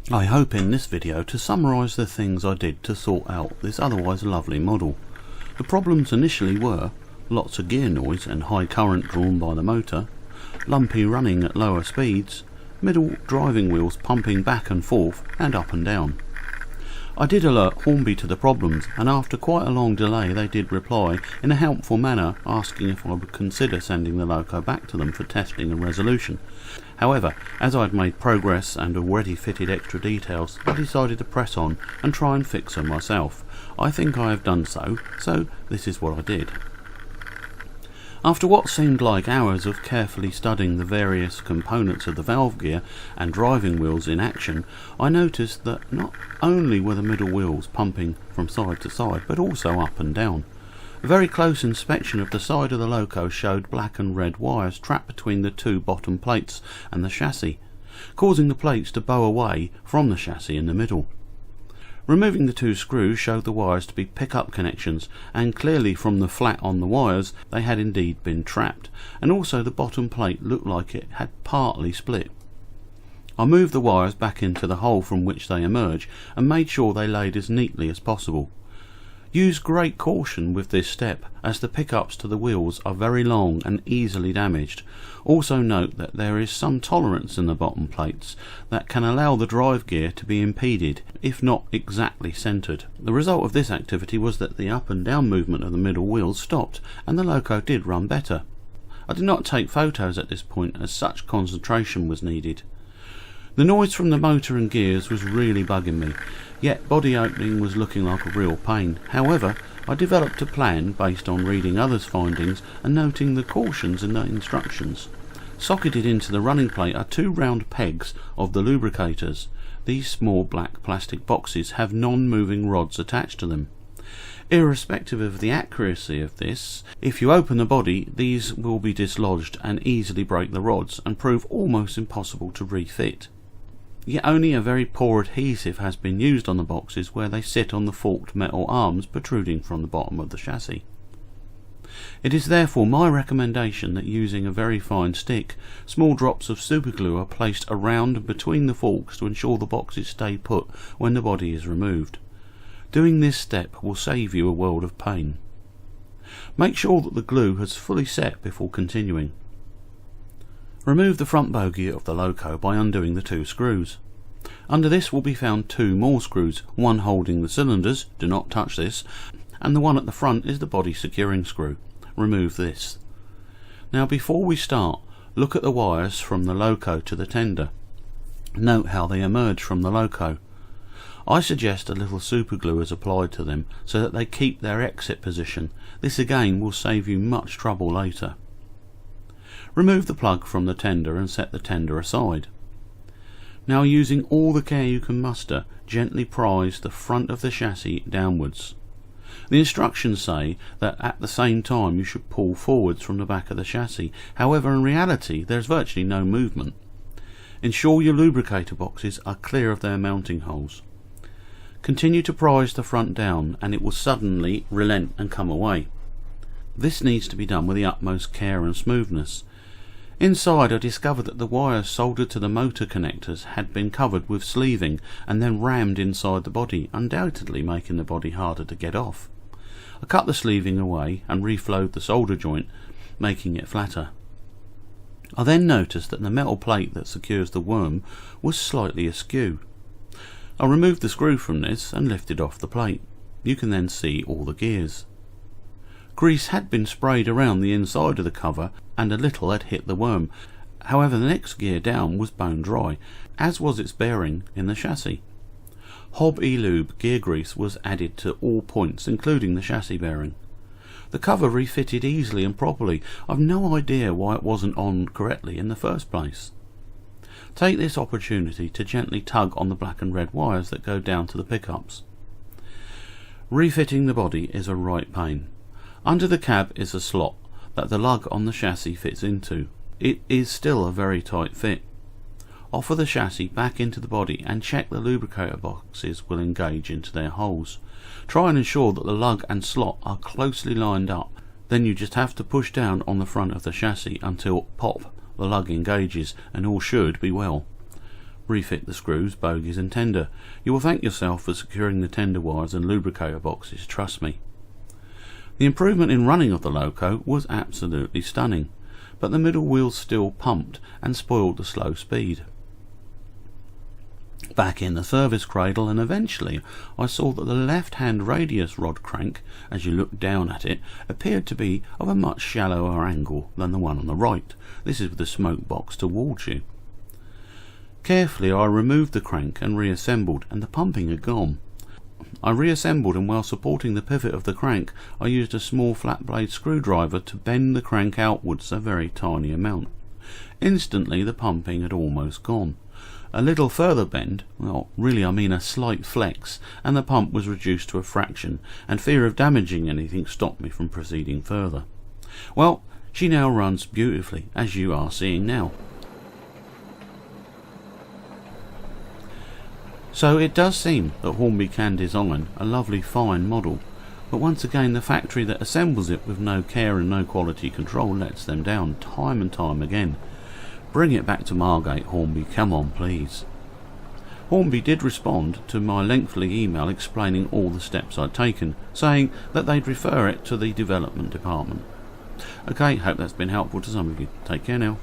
I hope in this video to summarise the things I did to sort out this otherwise lovely model. The problems initially were lots of gear noise and high current drawn by the motor, Lumpy running at lower speeds, middle driving wheels pumping back and forth and up and down. I did alert Hornby to the problems, and after quite a long delay they did reply in a helpful manner, asking if I would consider sending the loco back to them for testing and resolution. However, as I had made progress and already fitted extra details, I decided to press on and try and fix them myself. I think I have done so this is what I did. After what seemed like hours of carefully studying the various components of the valve gear and driving wheels in action, I noticed that not only were the middle wheels pumping from side to side, but also up and down. A very close inspection of the side of the loco showed black and red wires trapped between the two bottom plates and the chassis, causing the plates to bow away from the chassis in the middle. Removing the two screws showed the wires to be pick-up connections, and clearly from the flat on the wires they had indeed been trapped, and also the bottom plate looked like it had partly split. I moved the wires back into the hole from which they emerge and made sure they laid as neatly as possible. Use great caution with this step, as the pickups to the wheels are very long and easily damaged. Also note that there is some tolerance in the bottom plates that can allow the drive gear to be impeded, if not exactly centred. The result of this activity was that the up and down movement of the middle wheels stopped and the loco did run better. I did not take photos at this point, as such concentration was needed. The noise from the motor and gears was really bugging me, yet body opening was looking like a real pain. However, I developed a plan based on reading others' findings and noting the cautions in the instructions. Socketed into the running plate are two round pegs of the lubricators. These small black plastic boxes have non-moving rods attached to them. Irrespective of the accuracy of this, if you open the body, these will be dislodged and easily break the rods and prove almost impossible to refit. Yet only a very poor adhesive has been used on the boxes, where they sit on the forked metal arms protruding from the bottom of the chassis. It is therefore my recommendation that, using a very fine stick, small drops of superglue are placed around and between the forks to ensure the boxes stay put when the body is removed. Doing this step will save you a world of pain. Make sure that the glue has fully set before continuing. Remove the front bogie of the loco by undoing the two screws. Under this will be found two more screws, one holding the cylinders, do not touch this, and the one at the front is the body securing screw. Remove this. Now before we start, look at the wires from the loco to the tender. Note how they emerge from the loco. I suggest a little superglue is applied to them so that they keep their exit position. This again will save you much trouble later. Remove the plug from the tender and set the tender aside. Now, using all the care you can muster, gently prise the front of the chassis downwards. The instructions say that at the same time you should pull forwards from the back of the chassis. However, in reality there is virtually no movement. Ensure your lubricator boxes are clear of their mounting holes. Continue to prise the front down and it will suddenly relent and come away. This needs to be done with the utmost care and smoothness. Inside, I discovered that the wires soldered to the motor connectors had been covered with sleeving and then rammed inside the body, undoubtedly making the body harder to get off. I cut the sleeving away and reflowed the solder joint, making it flatter. I then noticed that the metal plate that secures the worm was slightly askew. I removed the screw from this and lifted off the plate. You can then see all the gears. Grease had been sprayed around the inside of the cover and a little had hit the worm. However, the next gear down was bone dry, as was its bearing in the chassis. Hob E-Lube gear grease was added to all points, including the chassis bearing. The cover refitted easily and properly. I've no idea why it wasn't on correctly in the first place. Take this opportunity to gently tug on the black and red wires that go down to the pickups. Refitting the body is a right pain. Under the cab is a slot that the lug on the chassis fits into. It is still a very tight fit. Offer the chassis back into the body and check the lubricator boxes will engage into their holes. Try and ensure that the lug and slot are closely lined up. Then you just have to push down on the front of the chassis until pop the lug engages and all should be well. refit the screws, bogies and tender. You will thank yourself for securing the tender wires and lubricator boxes, trust me. The improvement in running of the loco was absolutely stunning, but the middle wheels still pumped and spoiled the slow speed. Back in the service cradle, and eventually I saw that the left-hand radius rod crank, as you looked down at it, appeared to be of a much shallower angle than the one on the right. This is with the smoke box towards you. Carefully I removed the crank and reassembled, and the pumping had gone. I reassembled, and while supporting the pivot of the crank, I used a small flat blade screwdriver to bend the crank outwards a very tiny amount. Instantly the pumping had almost gone. A little further bend, well, really I mean a slight flex, and the pump was reduced to a fraction, and fear of damaging anything stopped me from proceeding further. Well, she now runs beautifully, as you are seeing now. So it does seem that Hornby can design a lovely fine model, but once again the factory that assembles it with no care and no quality control lets them down time and time again. Bring it back to Margate, Hornby, come on please. Hornby did respond to my lengthy email explaining all the steps I'd taken, saying that they'd refer it to the development department. Okay, hope that's been helpful to some of you. Take care now.